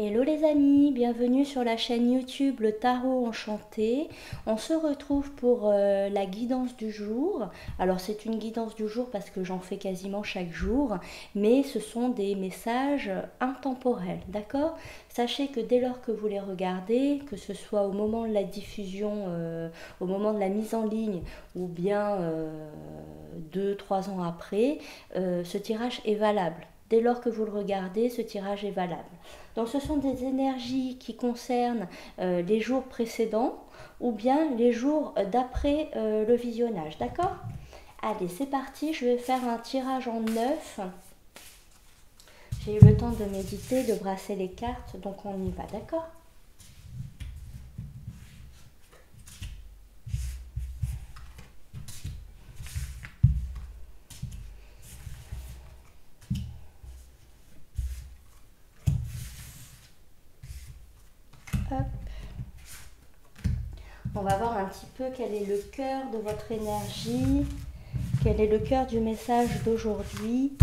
Hello les amis, bienvenue sur la chaîne YouTube Le Tarot Enchanté. On se retrouve pour la guidance du jour. Alors c'est une guidance du jour parce que j'en fais quasiment chaque jour, mais ce sont des messages intemporels, d'accord? Sachez que dès lors que vous les regardez, que ce soit au moment de la diffusion, au moment de la mise en ligne ou bien 2, 3 ans après, ce tirage est valable. Dès lors que vous le regardez, ce tirage est valable. Donc ce sont des énergies qui concernent les jours précédents ou bien les jours d'après le visionnage. D'accord? Allez, c'est parti. Je vais faire un tirage en 9. J'ai eu le temps de méditer, de brasser les cartes, donc on y va. D'accord? Hop. On va voir un petit peu quel est le cœur de votre énergie, quel est le cœur du message d'aujourd'hui.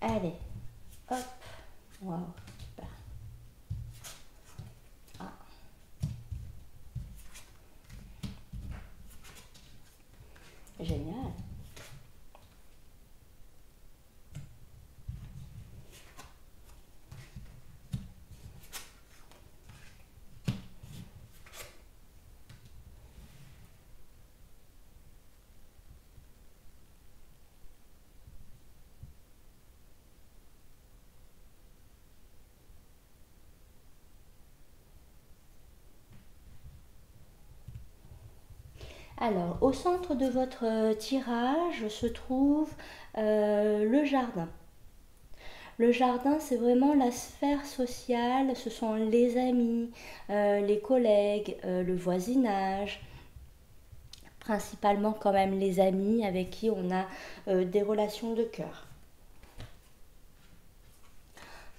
Allez, hop, waouh, super. Ah. Génial. Alors, au centre de votre tirage se trouve le jardin. Le jardin, c'est vraiment la sphère sociale, ce sont les amis, les collègues, le voisinage, principalement quand même les amis avec qui on a des relations de cœur.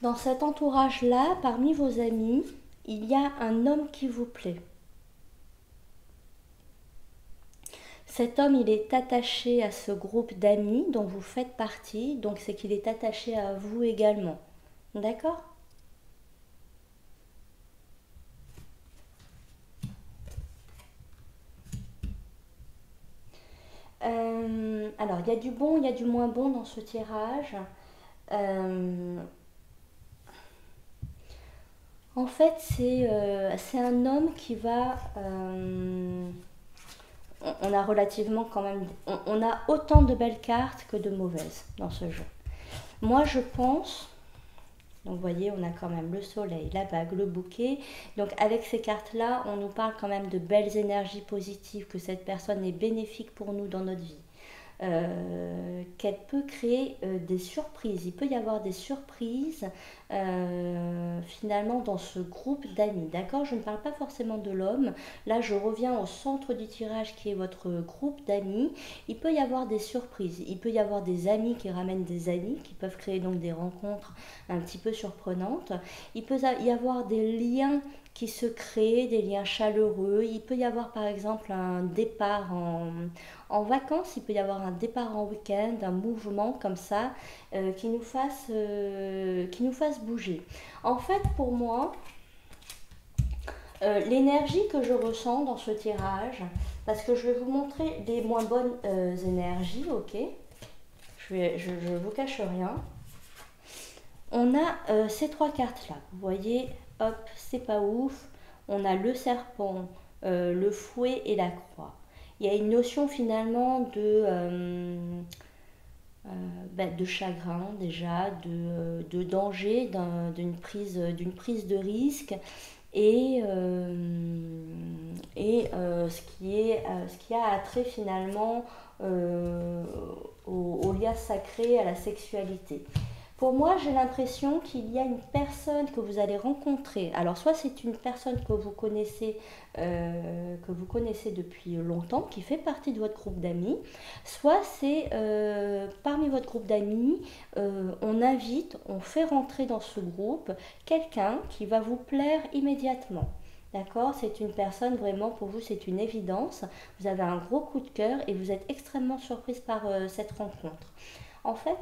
Dans cet entourage-là, parmi vos amis, il y a un homme qui vous plaît. Cet homme, il est attaché à ce groupe d'amis dont vous faites partie, donc c'est qu'il est attaché à vous également. D'accord? Alors, il y a du bon, il y a du moins bon dans ce tirage. Euh, En fait, c'est un homme qui va... on a relativement quand même... On a autant de belles cartes que de mauvaises dans ce jeu. Moi, je pense... Donc, vous voyez, on a quand même le soleil, la bague, le bouquet. Donc, avec ces cartes-là, on nous parle quand même de belles énergies positives, que cette personne est bénéfique pour nous dans notre vie. Qu'elle peut créer des surprises. Il peut y avoir des surprises finalement dans ce groupe d'amis. D'accord? Je ne parle pas forcément de l'homme. Là, je reviens au centre du tirage qui est votre groupe d'amis. Il peut y avoir des surprises. Il peut y avoir des amis qui ramènent des amis, qui peuvent créer donc des rencontres un petit peu surprenantes. Il peut y avoir des liens qui se créent, des liens chaleureux. Il peut y avoir par exemple un départ en vacances, il peut y avoir un départ en week-end, un mouvement comme ça qui nous fasse bouger. En fait, pour moi, l'énergie que je ressens dans ce tirage, parce que je vais vous montrer les moins bonnes énergies, ok? Je vous cache rien. On a ces trois cartes-là. Vous voyez, hop, c'est pas ouf. On a le serpent, le fouet et la croix. Il y a une notion finalement de chagrin déjà, de danger, d'une prise de risque et ce qui a attrait finalement au lien sacré, à la sexualité. Pour moi, j'ai l'impression qu'il y a une personne que vous allez rencontrer. Alors, soit c'est une personne que vous connaissez depuis longtemps, qui fait partie de votre groupe d'amis, soit c'est parmi votre groupe d'amis, on fait rentrer dans ce groupe quelqu'un qui va vous plaire immédiatement. D'accord? C'est une personne vraiment, pour vous, c'est une évidence. Vous avez un gros coup de cœur et vous êtes extrêmement surprise par cette rencontre. En fait,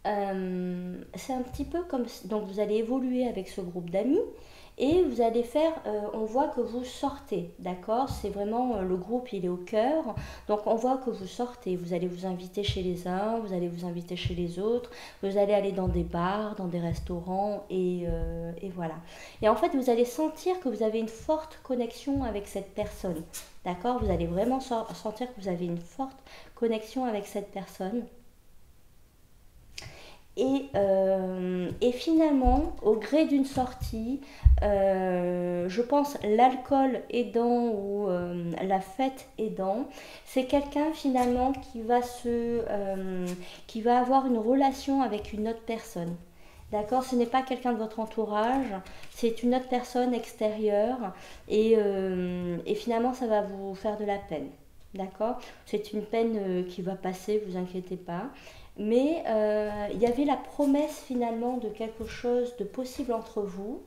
c'est un petit peu comme donc vous allez évoluer avec ce groupe d'amis et vous allez faire, on voit que vous sortez, d'accord? C'est vraiment le groupe, il est au cœur, donc on voit que vous sortez, vous allez vous inviter chez les uns, vous allez vous inviter chez les autres, vous allez aller dans des bars, dans des restaurants et voilà. Et en fait, vous allez sentir que vous avez une forte connexion avec cette personne, d'accord? Vous allez vraiment sentir que vous avez une forte connexion avec cette personne. Et finalement, au gré d'une sortie, je pense l'alcool aidant ou la fête aidant, c'est quelqu'un finalement qui va avoir une relation avec une autre personne. D'accord? Ce n'est pas quelqu'un de votre entourage, c'est une autre personne extérieure et finalement ça va vous faire de la peine. D'accord? C'est une peine qui va passer, vous inquiétez pas. Mais il y avait la promesse finalement de quelque chose de possible entre vous.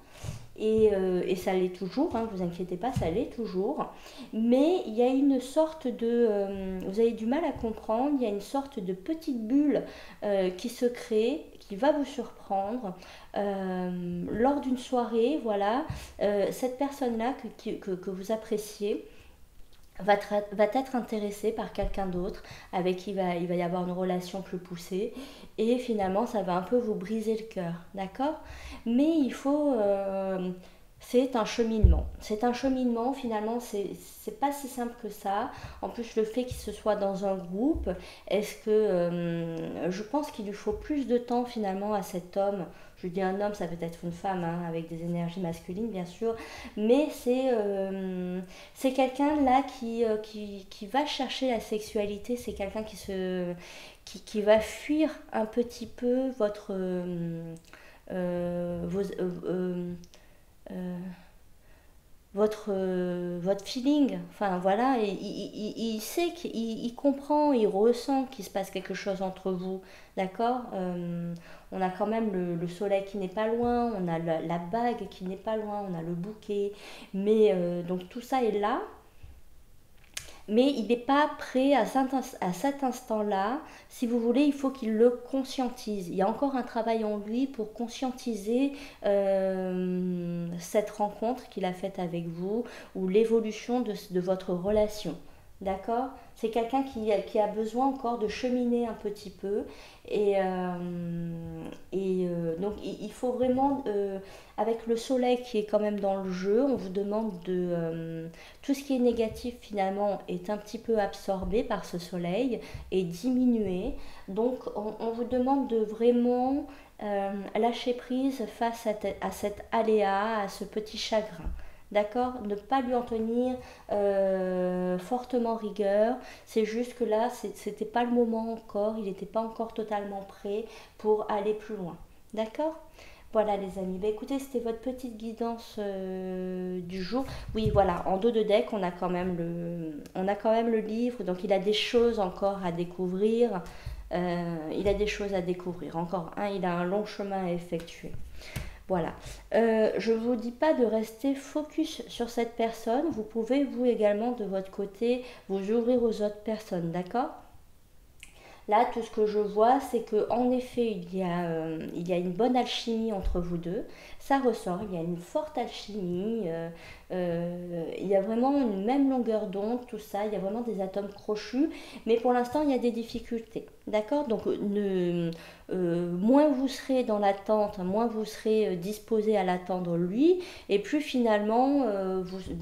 Et ça l'est toujours, hein, vous inquiétez pas, ça l'est toujours. Mais il y a une sorte de... vous avez du mal à comprendre, il y a une sorte de petite bulle qui se crée, qui va vous surprendre. Lors d'une soirée, voilà, cette personne-là que vous appréciez, va être intéressé par quelqu'un d'autre avec qui il va y avoir une relation plus poussée et finalement ça va un peu vous briser le cœur, d'accord? Mais c'est un cheminement finalement, c'est pas si simple que ça. En plus le fait qu'il se soit dans un groupe, je pense qu'il lui faut plus de temps finalement à cet homme. Je dis un homme, ça peut être une femme, hein, avec des énergies masculines bien sûr, mais c'est quelqu'un là qui va chercher la sexualité, c'est quelqu'un qui va fuir un petit peu euh, votre feeling. Enfin voilà, et il sait il comprend, il ressent qu'il se passe quelque chose entre vous, d'accord? On a quand même le soleil qui n'est pas loin, on a la bague qui n'est pas loin, on a le bouquet, mais donc tout ça est là, mais il n'est pas prêt à cet instant-là. Si vous voulez, il faut qu'il le conscientise. Il y a encore un travail en lui pour conscientiser cette rencontre qu'il a faite avec vous ou l'évolution de votre relation. D'accord? C'est quelqu'un qui a besoin encore de cheminer un petit peu. Donc il faut vraiment, avec le soleil qui est quand même dans le jeu, on vous demande tout ce qui est négatif finalement est un petit peu absorbé par ce soleil et diminué. Donc on vous demande de vraiment lâcher prise face à cet aléa, à ce petit chagrin. D'accord? Ne pas lui en tenir fortement rigueur. C'est juste que là, c'était pas le moment encore. Il n'était pas encore totalement prêt pour aller plus loin. D'accord? Voilà les amis. Bah, écoutez, c'était votre petite guidance du jour. Oui, voilà, en dos de deck, on a quand même le livre. Donc il a des choses encore à découvrir. Il a des choses à découvrir. Encore un, il a un long chemin à effectuer. Voilà. Je ne vous dis pas de rester focus sur cette personne. Vous pouvez, vous également, de votre côté, vous ouvrir aux autres personnes. D'accord? Là, tout ce que je vois, c'est qu'en effet, il y a une bonne alchimie entre vous deux. Ça ressort, il y a une forte alchimie. Il y a vraiment une même longueur d'onde, tout ça. Il y a vraiment des atomes crochus. Mais pour l'instant, il y a des difficultés. D'accord? Donc, moins vous serez dans l'attente, moins vous serez disposé à l'attendre lui. Et plus finalement,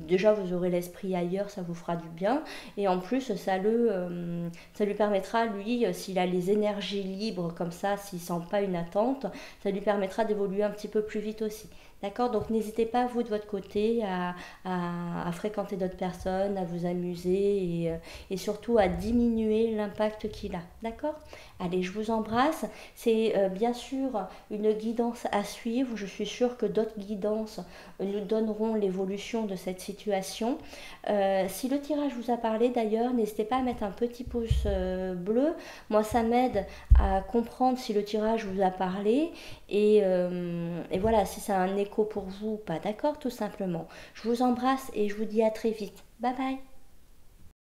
déjà, vous aurez l'esprit ailleurs, ça vous fera du bien. Et en plus, ça lui permettra, lui, s'il a les énergies libres comme ça, s'il ne sent pas une attente, ça lui permettra d'évoluer un petit peu plus vite aussi. D'accord? Donc n'hésitez pas, vous, de votre côté, à fréquenter d'autres personnes, à vous amuser et surtout à diminuer l'impact qu'il a. D'accord? Allez, je vous embrasse. C'est bien sûr une guidance à suivre. Je suis sûre que d'autres guidances nous donneront l'évolution de cette situation. Si le tirage vous a parlé d'ailleurs, n'hésitez pas à mettre un petit pouce bleu. Moi, ça m'aide à comprendre si le tirage vous a parlé et voilà, si ça a un écho pour vous ou pas. D'accord, tout simplement. Je vous embrasse et je vous dis à très vite. Bye bye.